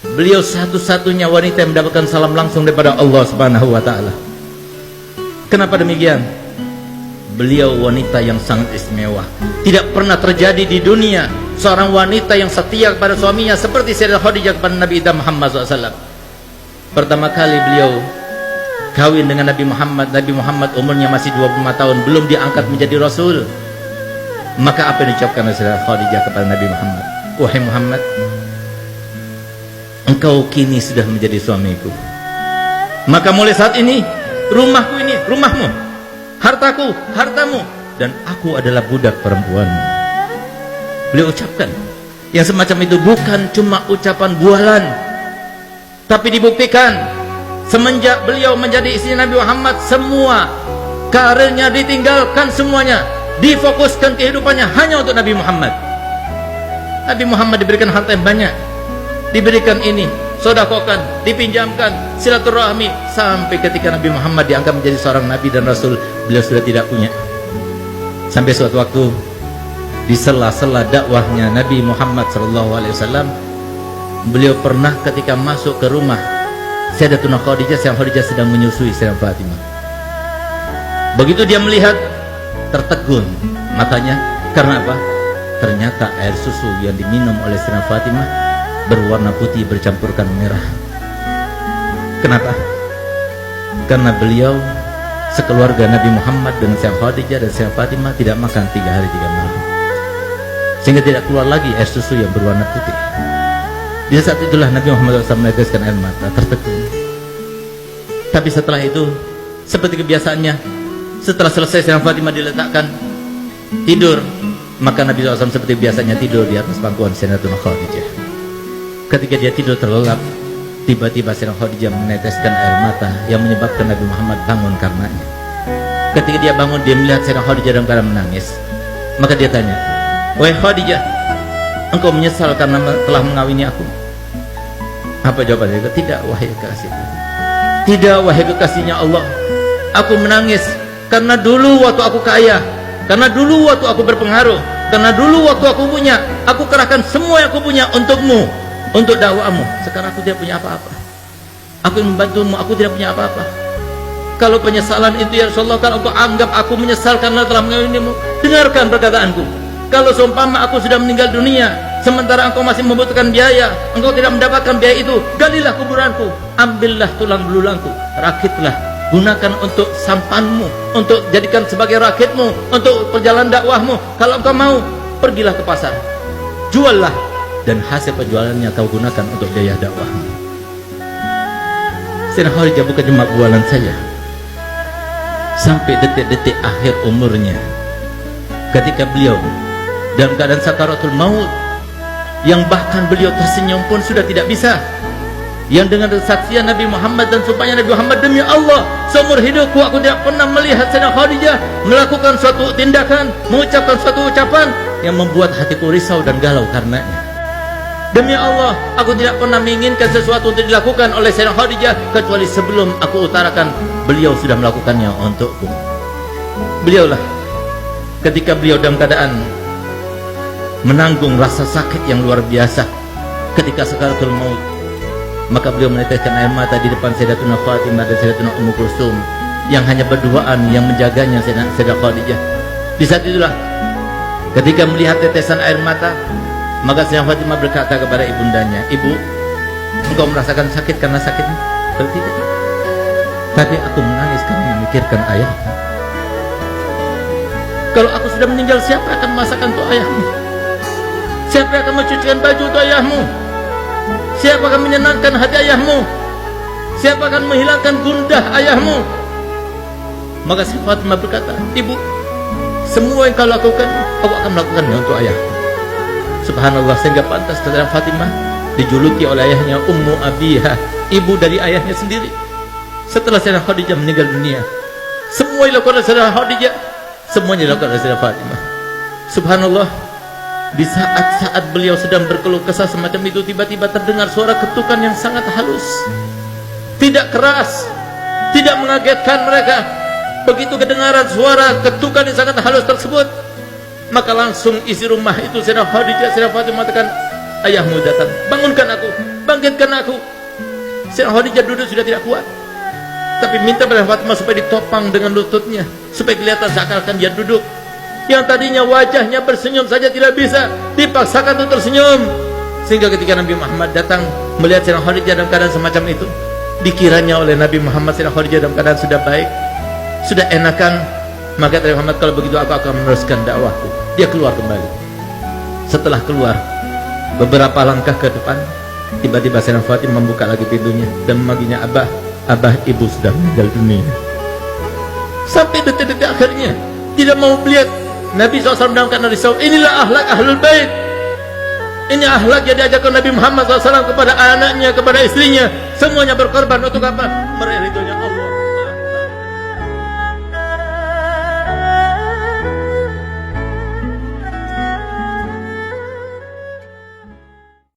Beliau satu-satunya wanita yang mendapatkan salam langsung daripada Allah Subhanahu wa taala. Kenapa demikian? Beliau wanita yang sangat istimewa. Tidak pernah terjadi di dunia seorang wanita yang setia kepada suaminya seperti Sayyidah Khadijah kepada Nabi Muhammad SAW. Pertama kali beliau kawin dengan Nabi Muhammad. Nabi Muhammad umurnya masih 25 tahun, belum diangkat menjadi Rasul. Maka apa yang diucapkan oleh Sayyidah Khadijah kepada Nabi Muhammad? Wahai Muhammad, engkau kini sudah menjadi suamiku. Maka mulai saat ini, rumahku ini rumahmu, hartaku hartamu, dan aku adalah budak perempuanmu. Beliau ucapkan yang semacam itu bukan cuma ucapan bualan, tapi dibuktikan semenjak beliau menjadi istri Nabi Muhammad, semua karirnya ditinggalkan, semuanya difokuskan kehidupannya hanya untuk Nabi Muhammad. Nabi Muhammad diberikan harta yang banyak, diberikan ini, sodakokan, dipinjamkan, silaturahmi, sampai ketika Nabi Muhammad diangkat menjadi seorang Nabi dan Rasul, beliau sudah tidak punya. Sampai suatu waktu di sela-sela dakwahnya Nabi Muhammad SAW, beliau pernah ketika masuk ke rumah Sayyidatuna Khadijah, Sayyidah Khadijah sedang menyusui Sayyidah Fatimah. Begitu dia melihat, tertegun matanya. Karena apa? Ternyata air susu yang diminum oleh Sayyidah Fatimah berwarna putih bercampurkan merah. Kenapa? Karena beliau sekeluarga Nabi Muhammad dengan Sayyidah Khadijah dan Sayyidah Fatimah tidak makan 3 hari 3 malam, sehingga tidak keluar lagi air susu yang berwarna putih. Di saat itulah Nabi Muhammad SAW meneteskan air mata, tertegun. Tapi setelah itu, seperti kebiasaannya, setelah selesai Sayyidah Fatimah diletakkan tidur, maka Nabi SAW seperti biasanya tidur di atas pangkuan Sayyidatuna Khadijah. Ketika dia tidur terlelap, tiba-tiba Sayyidah Khadijah meneteskan air mata yang menyebabkan Nabi Muhammad bangun karenanya. Ketika dia bangun, dia melihat Sayyidah Khadijah dalam keadaan menangis. Maka dia tanya, "Wahai Khadijah, engkau menyesal karena telah mengawini aku?" Apa jawabannya? "Tidak, wahai kekasih. Tidak, wahai kekasihnya Allah. Aku menangis karena dulu waktu aku kaya, karena dulu waktu aku berpengaruh, karena dulu waktu aku punya, aku kerahkan semua yang aku punya untukmu, untuk dakwahmu. Sekarang aku tidak punya apa-apa. Aku yang membantumu, aku tidak punya apa-apa. Kalau penyesalan itu ya Rasulullah, kalau engkau anggap aku menyesal karena telah mengawinimu, dengarkan perkataanku. Kalau seumpama aku sudah meninggal dunia, sementara engkau masih membutuhkan biaya, engkau tidak mendapatkan biaya itu, galilah kuburanku, ambillah tulang belulangku, rakitlah, gunakan untuk sampanmu, untuk jadikan sebagai rakitmu, untuk perjalanan dakwahmu. Kalau engkau mau, pergilah ke pasar, juallah, dan hasil penjualannya kau gunakan untuk biaya dakwahmu." Sayyidah Khadijah bukan cuma bualan saja. Sampai detik-detik akhir umurnya, ketika beliau dalam keadaan sakaratul maut, yang bahkan beliau tersenyum pun sudah tidak bisa, yang dengan kesaksian Nabi Muhammad dan sumpahnya Nabi Muhammad, "Demi Allah, seumur hidupku aku tidak pernah melihat Sayyidah Khadijah melakukan suatu tindakan, mengucapkan suatu ucapan yang membuat hatiku risau dan galau karenanya. Demi Allah, aku tidak pernah menginginkan sesuatu untuk dilakukan oleh Sayyidah Khadijah kecuali sebelum aku utarakan, beliau sudah melakukannya untukku." Beliaulah ketika beliau dalam keadaan menanggung rasa sakit yang luar biasa ketika sakaratul maut, maka beliau meneteskan air mata di depan Sayyidatuna Fatimah dan Sayyidatuna Ummu Kulsum yang hanya berduaan yang menjaganya Sayyidah Khadijah. Di saat itulah ketika melihat tetesan air mata, maka Sayyidah Fatimah berkata kepada ibundanya, "Ibu, engkau merasakan sakit karena sakitmu?" "Tidak, tapi aku menangis karena memikirkan ayahmu. Kalau aku sudah meninggal, siapa akan masakan untuk ayahmu? Siapa akan mencucikan baju untuk ayahmu? Siapa akan menyenangkan hati ayahmu? Siapa akan menghilangkan gundah ayahmu?" Maka Sayyidah Fatimah berkata, "Ibu, semua yang kau lakukan, aku akan melakukannya untuk ayahku." Subhanallah, sehingga pantas Sayyidah Fatimah dijuluki oleh ayahnya Ummu Abiha, ibu dari ayahnya sendiri. Setelah Sayyidah Khadijah meninggal dunia, semua yang dilakukan oleh Sayyidah Khadijah, semuanya dilakukan oleh Sayyidah Fatimah. Subhanallah, di saat-saat beliau sedang berkeluh kesah semacam itu, tiba-tiba terdengar suara ketukan yang sangat halus, tidak keras, tidak mengagetkan mereka. Begitu kedengaran suara ketukan yang sangat halus tersebut, maka langsung isi rumah itu Sayyidah Khadijah, Sayyidah Fatimah mengatakan, "Ayahmu datang, bangunkan aku, bangkitkan aku. Sayyidah Khadijah duduk sudah tidak kuat, tapi minta pada Fatimah supaya ditopang dengan lututnya, supaya kelihatan seakan-akan dia duduk. Yang tadinya wajahnya bersenyum saja tidak bisa, dipaksakan untuk tersenyum. Sehingga ketika Nabi Muhammad datang melihat Sayyidah Khadijah dalam keadaan semacam itu, dikiranya oleh Nabi Muhammad Sayyidah Khadijah dalam keadaan sudah baik, sudah enakan. Maka Nabi Muhammad, kalau begitu aku akan meneruskan dakwahku. Dia keluar kembali. Setelah keluar beberapa langkah ke depan, tiba-tiba Sayyidah Fatimah membuka lagi pintunya dan memanggilnya, Abah, Abah, ibu sudah meninggal dunia. Sampai detik-detik akhirnya tidak mau melihat Nabi SAW dalam keadaan risau. Inilah akhlak ahlul bait. Ini akhlak yang diajarkan Nabi Muhammad SAW kepada anaknya, kepada istrinya. Semuanya berkorban untuk apa? Meraih ridho